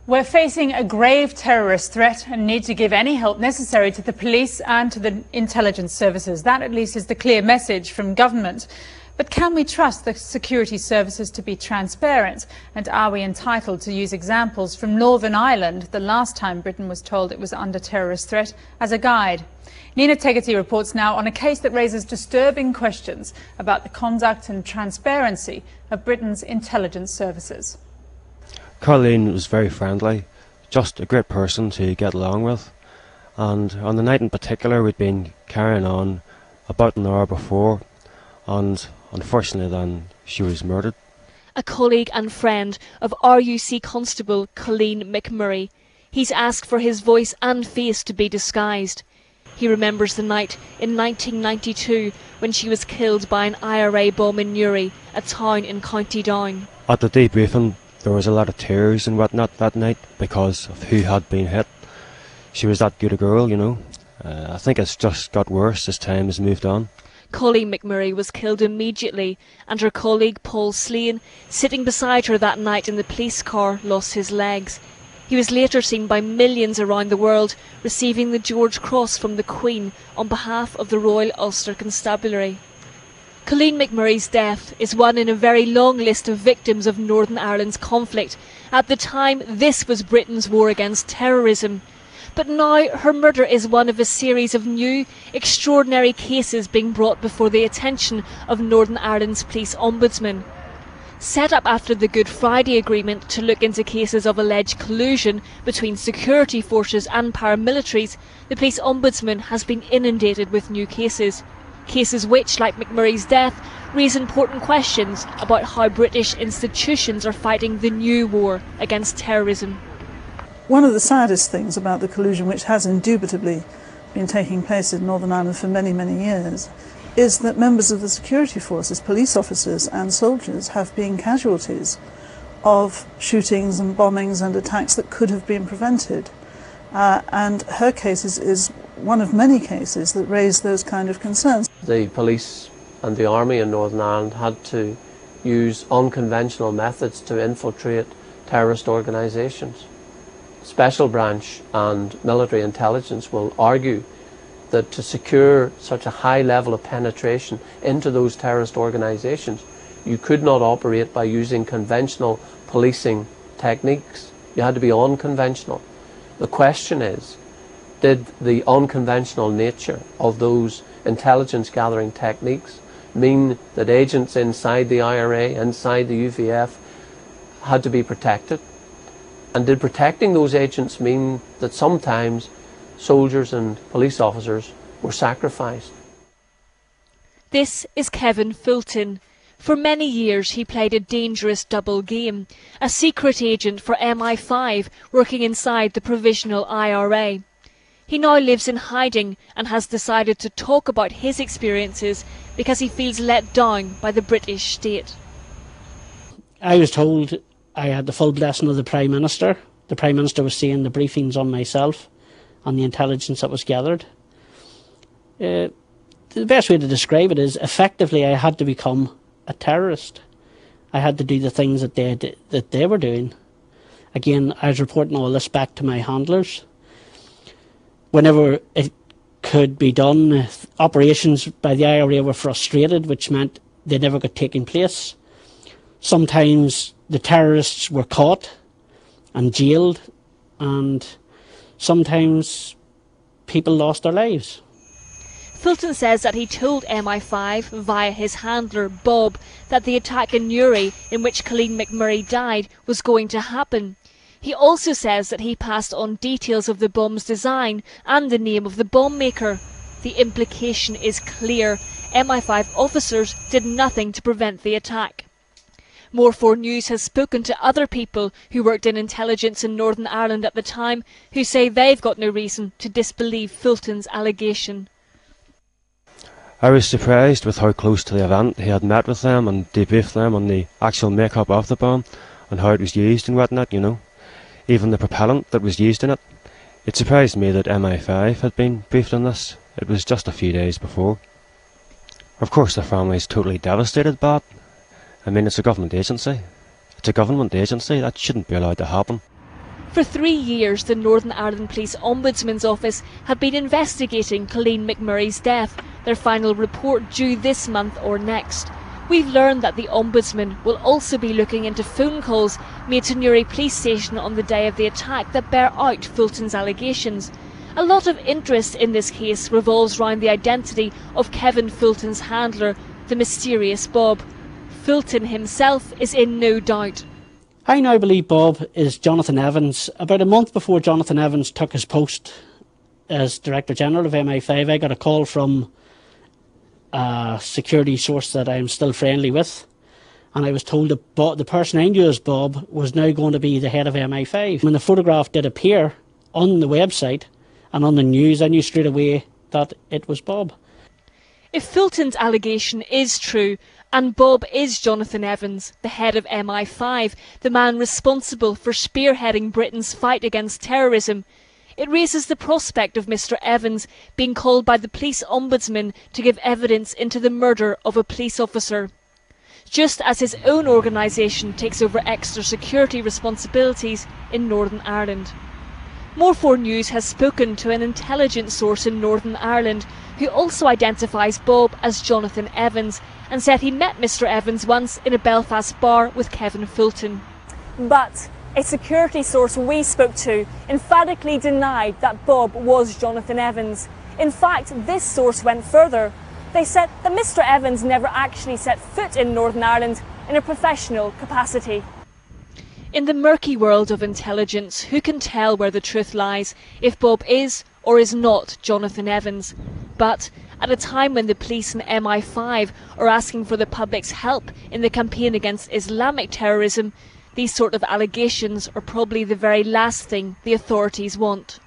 We're facing a grave terrorist threat and need to give any help necessary to the police and to the intelligence services. That, at least, is the clear message from government. But can we trust the security services to be transparent? And are we entitled to use examples from Northern Ireland, the last time Britain was told it was under terrorist threat, as a guide? Nina Tegerty reports now on a case that raises disturbing questions about the conduct and transparency of Britain's intelligence services. Colleen was very friendly, just a great person to get along with, and on the night in particular we'd been carrying on about an hour before, and unfortunately then she was murdered. A colleague and friend of RUC Constable Colleen McMurray. He's asked for his voice and face to be disguised. He remembers the night in 1992 when she was killed by an IRA bomb in Newry, a town in County Down. At the debriefing there was a lot of tears and whatnot that night because of who had been hit. She was that good a girl, you know. I think it's just got worse as time has moved on. Colleen McMurray was killed immediately, and her colleague Paul Slane, sitting beside her that night in the police car, lost his legs. He was later seen by millions around the world receiving the George Cross from the Queen on behalf of the Royal Ulster Constabulary. Colleen McMurray's death is one in a very long list of victims of Northern Ireland's conflict. At the time, this was Britain's war against terrorism. But now her murder is one of a series of new, extraordinary cases being brought before the attention of Northern Ireland's police ombudsman. Set up after the Good Friday Agreement to look into cases of alleged collusion between security forces and paramilitaries, the police ombudsman has been inundated with new cases. Cases which, like McMurray's death, raise important questions about how British institutions are fighting the new war against terrorism. One of the saddest things about the collusion, which has indubitably been taking place in Northern Ireland for many, many years, is that members of the security forces, police officers and soldiers, have been casualties of shootings and bombings and attacks that could have been prevented. And her case is one of many cases that raise those kind of concerns. The police and the army in Northern Ireland had to use unconventional methods to infiltrate terrorist organisations. Special branch and military intelligence will argue that to secure such a high level of penetration into those terrorist organisations, you could not operate by using conventional policing techniques. You had to be unconventional. The question is, did the unconventional nature of those intelligence gathering techniques mean that agents inside the IRA, inside the UVF, had to be protected? And did protecting those agents mean that sometimes soldiers and police officers were sacrificed? This is Kevin Fulton. For many years he played a dangerous double game, a secret agent for MI5 working inside the provisional IRA. He now lives in hiding and has decided to talk about his experiences because he feels let down by the British state. I was told I had the full blessing of the Prime Minister. The Prime Minister was seeing the briefings on myself, on the intelligence that was gathered. The best way to describe it is, effectively I had to become a terrorist. I had to do the things that they were doing. Again, I was reporting all this back to my handlers. Whenever it could be done, operations by the IRA were frustrated, which meant they never got taken place. Sometimes the terrorists were caught and jailed, and sometimes people lost their lives. Fulton says that he told MI5 via his handler Bob that the attack in Newry, in which Colleen McMurray died, was going to happen. He also says that he passed on details of the bomb's design and the name of the bomb maker. The implication is clear. MI5 officers did nothing to prevent the attack. More 4 News has spoken to other people who worked in intelligence in Northern Ireland at the time, who say they've got no reason to disbelieve Fulton's allegation. I was surprised with how close to the event he had met with them and debriefed them on the actual make-up of the bomb and how it was used and whatnot, you know. Even the propellant that was used in it. It surprised me that MI5 had been briefed on this. It was just a few days before. Of course the family is totally devastated by it. I mean, it's a government agency. It's a government agency. That shouldn't be allowed to happen. For 3 years, the Northern Ireland Police Ombudsman's Office have been investigating Colleen McMurray's death, their final report due this month or next. We've learned that the Ombudsman will also be looking into phone calls made to Newry Police Station on the day of the attack that bear out Fulton's allegations. A lot of interest in this case revolves around the identity of Kevin Fulton's handler, the mysterious Bob. Fulton himself is in no doubt. I now believe Bob is Jonathan Evans. About a month before Jonathan Evans took his post as Director General of MI5, I got a call from a security source that I'm still friendly with, and I was told that the person I knew as Bob was now going to be the head of MI5. When the photograph did appear on the website and on the news, I knew straight away that it was Bob. If Fulton's allegation is true, and Bob is Jonathan Evans, the head of MI5, the man responsible for spearheading Britain's fight against terrorism, it raises the prospect of Mr Evans being called by the police ombudsman to give evidence into the murder of a police officer. Just as his own organisation takes over extra security responsibilities in Northern Ireland. More 4 News has spoken to an intelligence source in Northern Ireland who also identifies Bob as Jonathan Evans and said he met Mr Evans once in a Belfast bar with Kevin Fulton. But a security source we spoke to emphatically denied that Bob was Jonathan Evans. In fact, this source went further. They said that Mr Evans never actually set foot in Northern Ireland in a professional capacity. In the murky world of intelligence, who can tell where the truth lies if Bob is or is not Jonathan Evans? But at a time when the police and MI5 are asking for the public's help in the campaign against Islamic terrorism, these sort of allegations are probably the very last thing the authorities want.